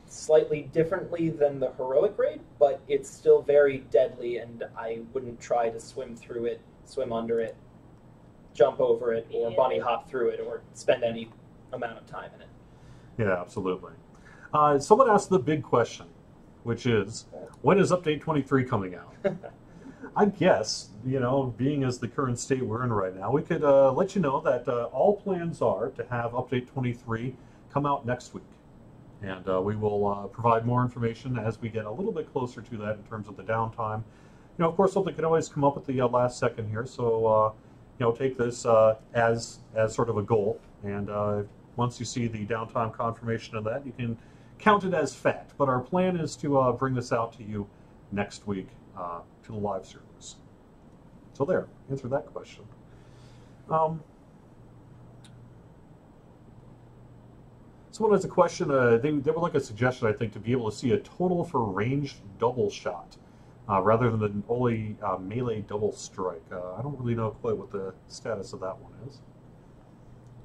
Slightly differently than the heroic raid, but it's still very deadly, and I wouldn't try to swim through it, swim under it, jump over it, or bunny hop through it, or spend any amount of time in it. Yeah, absolutely. Someone asked the big question, which is, when is Update 23 coming out? I guess, being as the current state we're in right now, we could let you know that all plans are to have Update 23 come out next week. And we will provide more information as we get a little bit closer to that in terms of the downtime. Of course, something can always come up at the last second here, so take this as sort of a goal. And once you see the downtime confirmation of that, you can count it as fact. But our plan is to bring this out to you next week to the live service. So there, answer that question. Someone has a question. They would like a suggestion, I think, to be able to see a total for ranged double shot rather than only melee double strike. I don't really know quite what the status of that one is.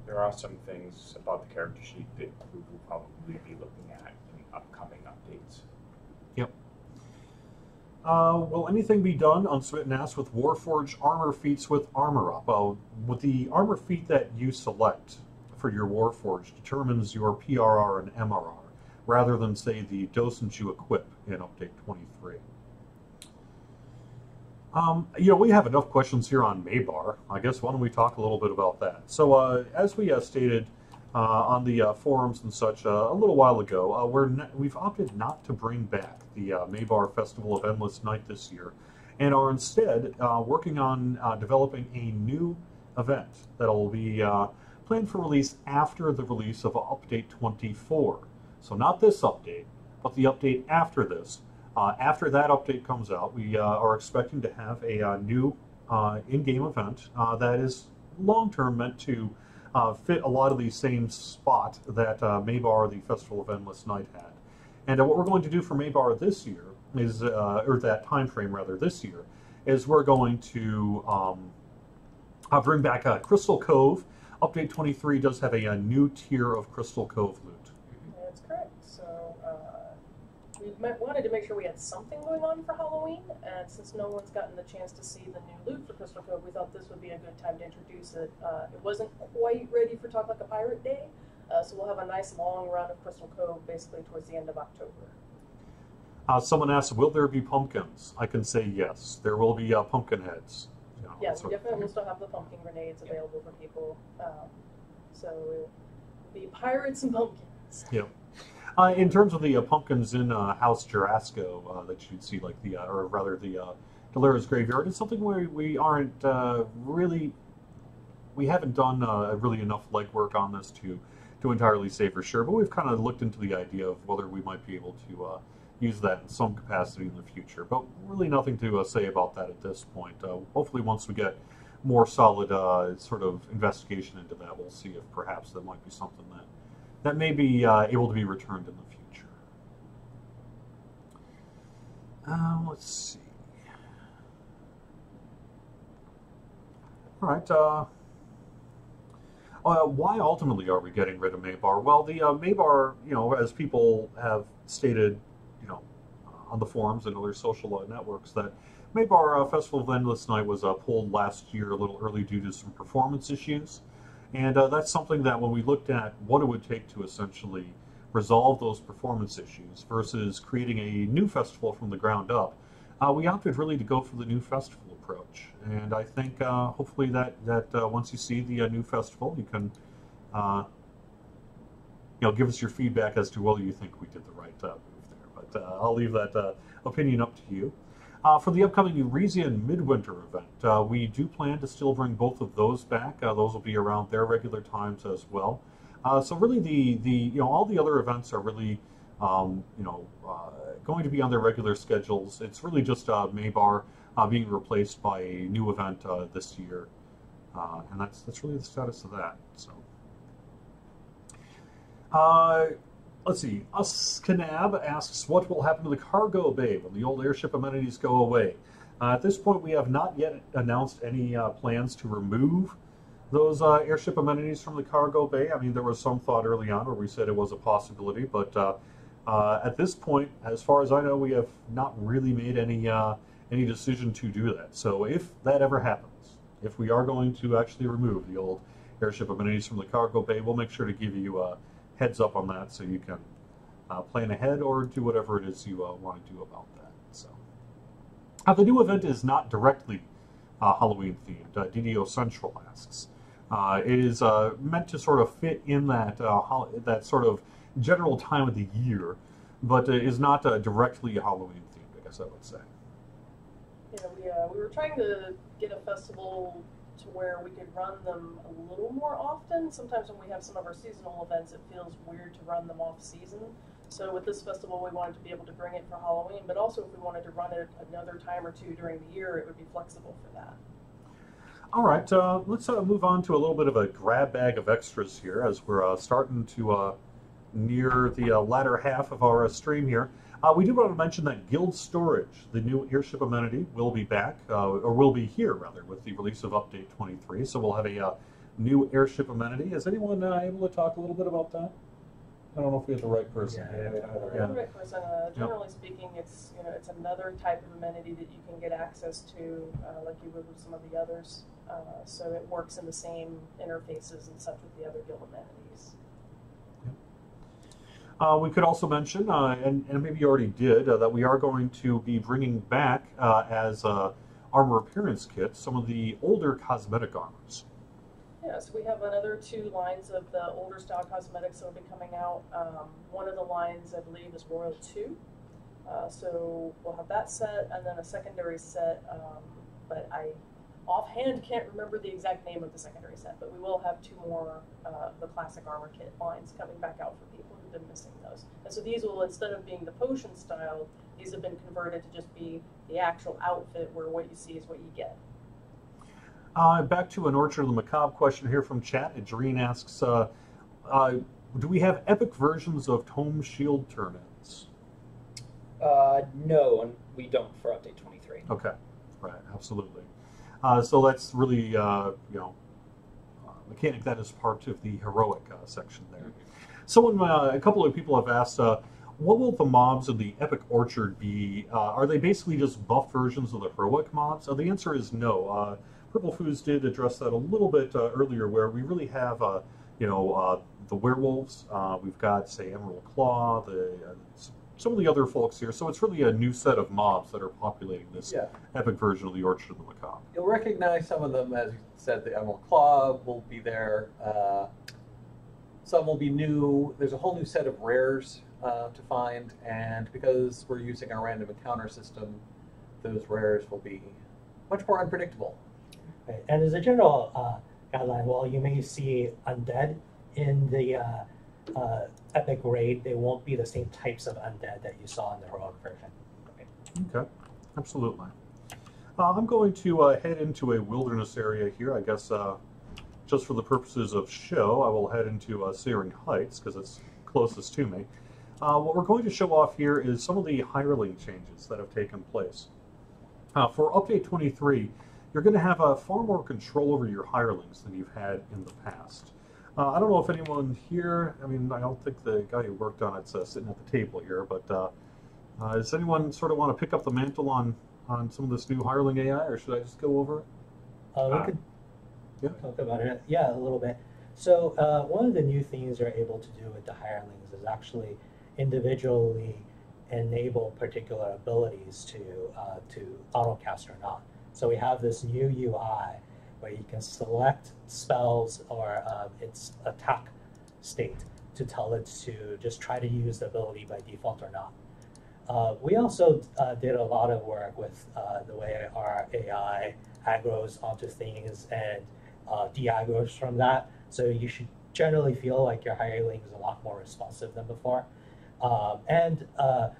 There are some things about the character sheet that we will probably be looking at in upcoming updates. Yep. Will anything be done, Unsmitten asks, with Warforged armor feats with armor up? With the armor feat that you select for your Warforged determines your PRR and MRR, rather than, say, the docents you equip in Update 23. We have enough questions here on Maybar. I guess why don't we talk a little bit about that? So, as we stated on the forums and such a little while ago, we've opted not to bring back the Maybar Festival of Endless Night this year, and are instead working on developing a new event that will be planned for release after the release of Update 24. So not this update, but the update after this. After that update comes out, we are expecting to have a new in-game event that is long-term meant to fit a lot of the same spot that Maybar, the Festival of Endless Night, had. And what we're going to do for Maybar this year is, or that time frame rather, this year, is we're going to bring back Crystal Cove. Update 23 does have a new tier of Crystal Cove loot. That's correct. So we wanted to make sure we had something going on for Halloween, and since no one's gotten the chance to see the new loot for Crystal Cove, we thought this would be a good time to introduce it. It wasn't quite ready for Talk Like a Pirate Day, so we'll have a nice long run of Crystal Cove basically towards the end of October. Someone asked, will there be pumpkins? I can say yes. There will be pumpkin heads. Yeah, we definitely will still have the pumpkin grenades available for people. So Be pirates and pumpkins. Yeah. In terms of the pumpkins in House Jarasco that you'd see, like the, or rather the Tolero's Graveyard, it's something where we aren't really, we haven't done really enough legwork on this to entirely say for sure, but we've kind of looked into the idea of whether we might be able to use that in some capacity in the future, but really nothing to say about that at this point. Hopefully once we get more solid sort of investigation into that, we'll see if perhaps that might be something that may be able to be returned in the future. Let's see. All right. Why ultimately are we getting rid of Maybar? Well, the Maybar, as people have stated, on the forums and other social networks, that Maybar Festival of Endless Night was pulled last year a little early due to some performance issues. And that's something that when we looked at what it would take to essentially resolve those performance issues versus creating a new festival from the ground up, we opted really to go for the new festival approach. And I think hopefully that once you see the new festival, you can give us your feedback as to whether you think we did the right move there. But I'll leave that opinion up to you. For the upcoming Eurasian Midwinter event, we do plan to still bring both of those back. Those will be around their regular times as well. So really, the all the other events are really going to be on their regular schedules. It's really just Maybar being replaced by a new event this year, and that's really the status of that. So. Let's see. Uskanab asks, what will happen to the cargo bay when the old airship amenities go away? At this point, we have not yet announced any plans to remove those airship amenities from the cargo bay. I mean, there was some thought early on where we said it was a possibility, but at this point, as far as I know, we have not really made any decision to do that. So if that ever happens, if we are going to actually remove the old airship amenities from the cargo bay, we'll make sure to give you heads up on that so you can plan ahead or do whatever it is you want to do about that. So, the new event is not directly Halloween themed. DDO Central asks. It is meant to sort of fit in that that sort of general time of the year, but is not directly Halloween themed, I guess I would say. We were trying to get a festival to where we could run them a little more often. Sometimes when we have some of our seasonal events, it feels weird to run them off season. So with this festival, we wanted to be able to bring it for Halloween, but also if we wanted to run it another time or two during the year, it would be flexible for that. All right, let's move on to a little bit of a grab bag of extras here as we're starting to near the latter half of our stream here. We do want to mention that Guild Storage, the new airship amenity, will be back, or will be here, rather, with the release of Update 23. So we'll have a new airship amenity. Is anyone able to talk a little bit about that? I don't know if we have the right person. The right person. Generally speaking, it's it's another type of amenity that you can get access to, like you would with some of the others. So it works in the same interfaces and such with the other guild amenities. We could also mention, and maybe you already did, that we are going to be bringing back as armor appearance kits some of the older cosmetic armors. Yes, we have another 2 lines of the older style cosmetics that will be coming out. One of the lines, I believe, is Royal 2. So we'll have that set, and then a secondary set, but I offhand can't remember the exact name of the secondary set, but we will have 2 more of the classic armor kit lines coming back out for people who've been missing those. And so these will, instead of being the potion style, these have been converted to just be the actual outfit where what you see is what you get. Back to an Orchard of the Macabre question here from chat. Adrene asks, do we have epic versions of Tome Shield turn-ins? No, we don't for Update 23. Okay, right, absolutely. So that's really, mechanic that is part of the heroic section there. A couple of people have asked, what will the mobs of the Epic Orchard be? Are they basically just buff versions of the heroic mobs? The answer is no. PurpleFooz did address that a little bit earlier, where we really have, the werewolves. We've got, say, Emerald Claw, some of the other folks here. So it's really a new set of mobs that are populating this epic version of the Orchard of the Macabre. You'll recognize some of them, as you said. The Emerald Claw will be there. Some will be new. There's a whole new set of rares to find, and because we're using our random encounter system, those rares will be much more unpredictable. Right. And as a general guideline, while you may see undead in the epic raid, they won't be the same types of undead that you saw in the heroic version. Okay, absolutely. I'm going to head into a wilderness area here. I guess just for the purposes of show, I will head into Searing Heights because it's closest to me. What we're going to show off here is some of the hireling changes that have taken place. For Update 23, you're going to have far more control over your hirelings than you've had in the past. I don't know if anyone here, I mean, I don't think the guy who worked on it's sitting at the table here, but does anyone sort of want to pick up the mantle on some of this new hireling AI, or should I just go over it? We could talk about it, yeah, a little bit. So one of the new things you're able to do with the hirelings is actually individually enable particular abilities to autocast or not. So we have this new UI where you can select spells or its attack state to tell it to just try to use the ability by default or not. We also did a lot of work with the way our AI aggros onto things and de-aggros from that. So you should generally feel like your hireling is a lot more responsive than before. The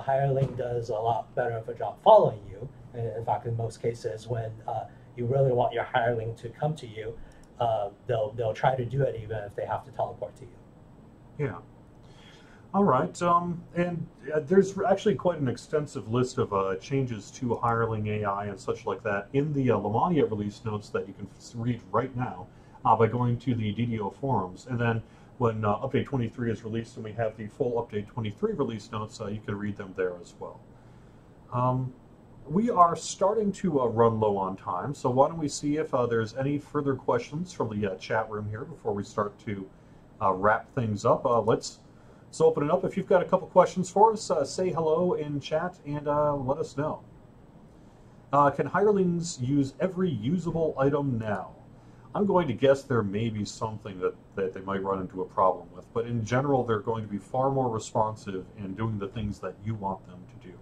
hireling does a lot better of a job following you. In fact, in most cases, when you really want your hireling to come to you, they'll try to do it even if they have to teleport to you. Yeah. All right. And there's actually quite an extensive list of changes to hireling AI and such like that in the Lamania release notes that you can read right now by going to the DDO forums. And then when Update 23 is released and we have the full Update 23 release notes, you can read them there as well. We are starting to run low on time, so why don't we see if there's any further questions from the chat room here before we start to wrap things up. Let's open it up. If you've got a couple questions for us, say hello in chat and let us know. Can hirelings use every usable item now? I'm going to guess there may be something that they might run into a problem with, but in general, they're going to be far more responsive in doing the things that you want them to do.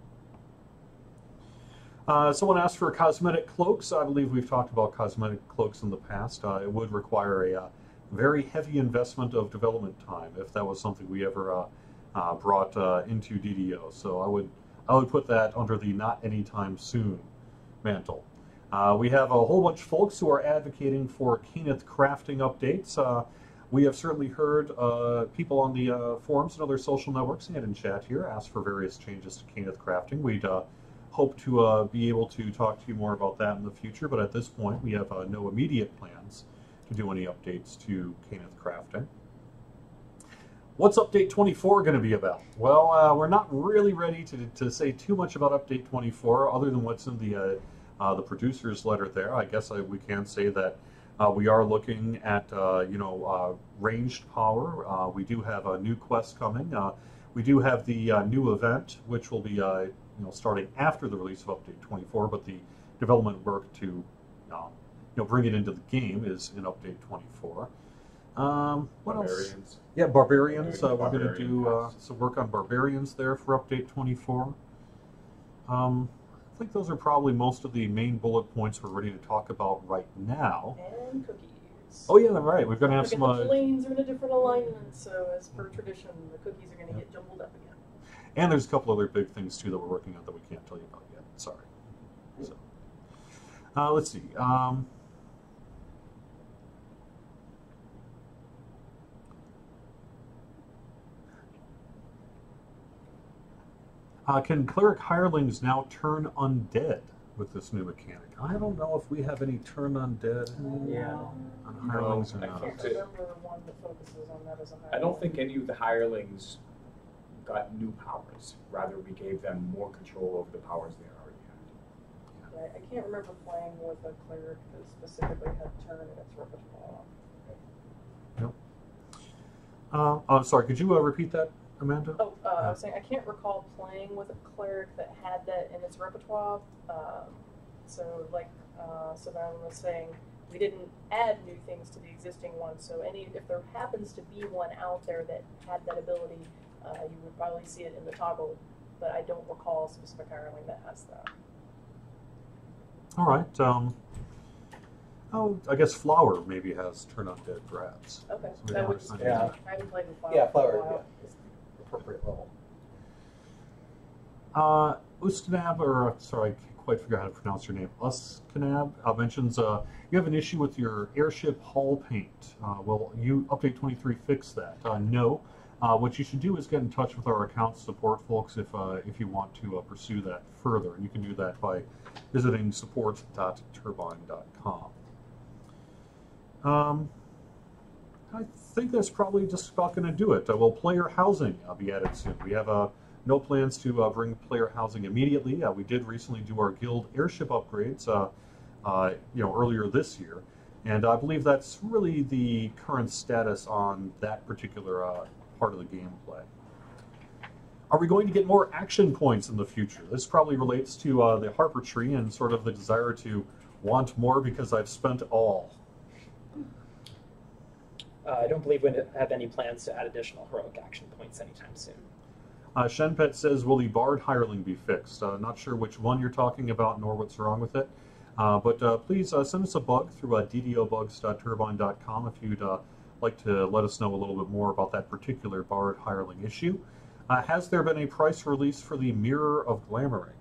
Someone asked for cosmetic cloaks. I believe we've talked about cosmetic cloaks in the past. It would require a very heavy investment of development time if that was something we ever brought into DDO. So I would put that under the not anytime soon mantle. We have a whole bunch of folks who are advocating for Kenneth crafting updates. We have certainly heard people on the forums and other social networks and in chat here ask for various changes to Kenneth crafting. We'd hope to be able to talk to you more about that in the future, but at this point we have no immediate plans to do any updates to Kenneth crafting. What's Update 24 going to be about? Well, we're not really ready to say too much about Update 24 other than what's in the producer's letter there. I guess we can say that we are looking at ranged power. We do have a new quest coming. We do have the new event, which will be starting after the release of Update 24, but the development work to bring it into the game is in Update 24. What else? Yeah, Barbarians. We're going to do some work on Barbarians there for Update 24. I think those are probably most of the main bullet points we're ready to talk about right now. And cookies. Oh yeah, right. We're going to have some. The planes are in a different alignment, so as per tradition, the cookies are going to get jumbled up again. And there's a couple other big things too that we're working on that we can't tell you about yet. Sorry. So, let's see. Can cleric hirelings now turn undead with this new mechanic? I don't know if we have any turn undead on hirelings or not. I can't remember one that focuses on that as a hireling. I don't think any of the hirelings got new powers. Rather, we gave them more control over the powers they already had. I can't remember playing with a cleric that specifically had turn in its repertoire. Nope. Sorry, could you repeat that, Amanda? Oh, I was saying I can't recall playing with a cleric that had that in its repertoire. So, like Severlin was saying, We didn't add new things to the existing one, so if there happens to be one out there that had that ability, you would probably see it in the toggle, but I don't recall a specific hireling that has that. All right. Oh, I guess Flower maybe has Turn Undead, perhaps. Okay, So that would it's just not be, Yeah. I haven't played with Flower. Yeah, for a Flower, while. yeah, is the appropriate level. Uskanab, or sorry, I can't quite figure out how to pronounce your name. Uskanab mentions you have an issue with your airship hull paint. Will you update 23 fix that? No. What you should do is get in touch with our account support folks if you want to pursue that further, and you can do that by visiting support.turbine.com. I think that's probably just about going to do it. Will player housing be added soon? We have no plans to bring player housing immediately. We did recently do our guild airship upgrades, earlier this year, and I believe that's really the current status on that particular part of the gameplay. Are we going to get more action points in the future? This probably relates to the Harper tree and sort of the desire to want more because I've spent all. I don't believe we have any plans to add additional heroic action points anytime soon. Shenpet says, will the Bard hireling be fixed? Not sure which one you're talking about nor what's wrong with it. But please send us a bug through ddobugs.turbine.com if you'd like to let us know a little bit more about that particular Bard hireling issue. Has there been a price release for the Mirror of Glamoring?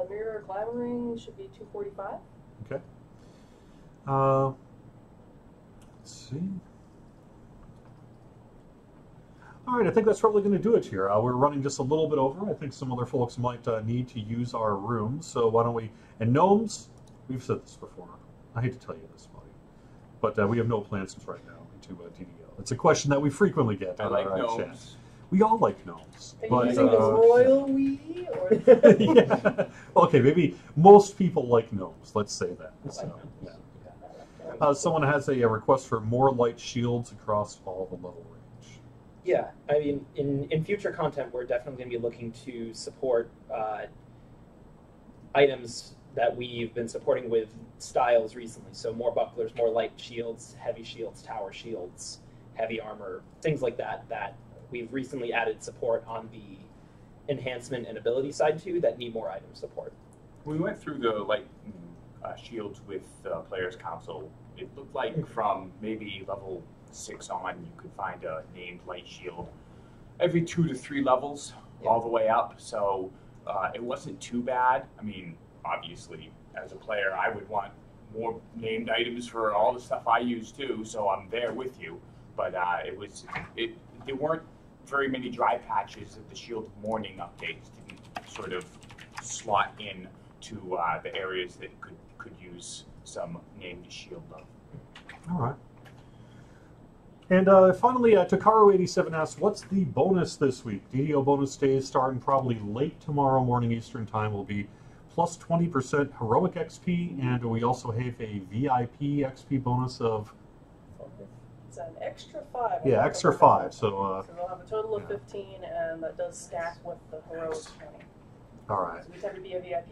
Mirror of Glamoring should be $245. Okay. Let's see. All right, I think that's probably going to do it here. We're running just a little bit over. I think some other folks might need to use our room, so why don't we... And gnomes, we've said this before. I hate to tell you this, buddy, but we have no plans right now into DDO. It's a question that we frequently get I on like our gnomes. chat. We all like gnomes. Are But, you using the royal we? Or... yeah. Okay, maybe most people like gnomes. Let's say that. So, yeah. Someone has a request for more light shields across all the level range. Yeah, I mean, in future content, we're definitely going to be looking to support items that we've been supporting with styles recently. So more bucklers, more light shields, heavy shields, tower shields, heavy armor, things like that, that we've recently added support on the enhancement and ability side too that need more item support. We went through the light shields with Players Council. It looked like from maybe level 6 on, you could find a named light shield every 2 to 3 levels, all the way up. So it wasn't too bad. I mean, obviously, as a player, I would want more named items for all the stuff I use too. So I'm there with you. But there weren't very many dry patches that the Shield of Mourning updates didn't sort of slot in to the areas that could use some named shield love. All right. And finally, Takaro87 asks, what's the bonus this week? DDO bonus days starting probably late tomorrow morning Eastern Time will be plus 20% heroic XP, and we also have a VIP XP bonus of... It's an extra 5. Yeah, extra 5. So we'll have a total of 15, and that does stack with the heroic 20. all right. So we tend to be a VIP.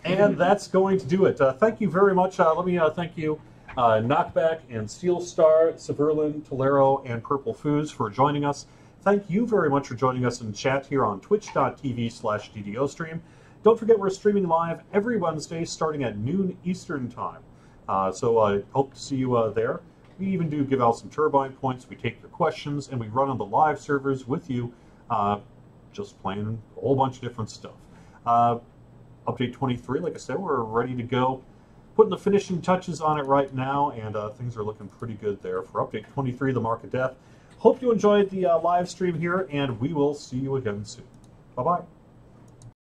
And that's going to do it. Thank you very much. Let me thank you, Knockback and Steelstar, Severlin, Tolero, and PurpleFooz for joining us. Thank you very much for joining us in chat here on twitch.tv/DDOstream. Don't forget we're streaming live every Wednesday starting at noon Eastern Time. So I hope to see you there. We even do give out some turbine points. We take your questions, and we run on the live servers with you, just playing a whole bunch of different stuff. Update 23, like I said, we're ready to go. Putting the finishing touches on it right now, and things are looking pretty good there for Update 23, the Mark of Death. Hope you enjoyed the live stream here, and we will see you again soon. Bye-bye.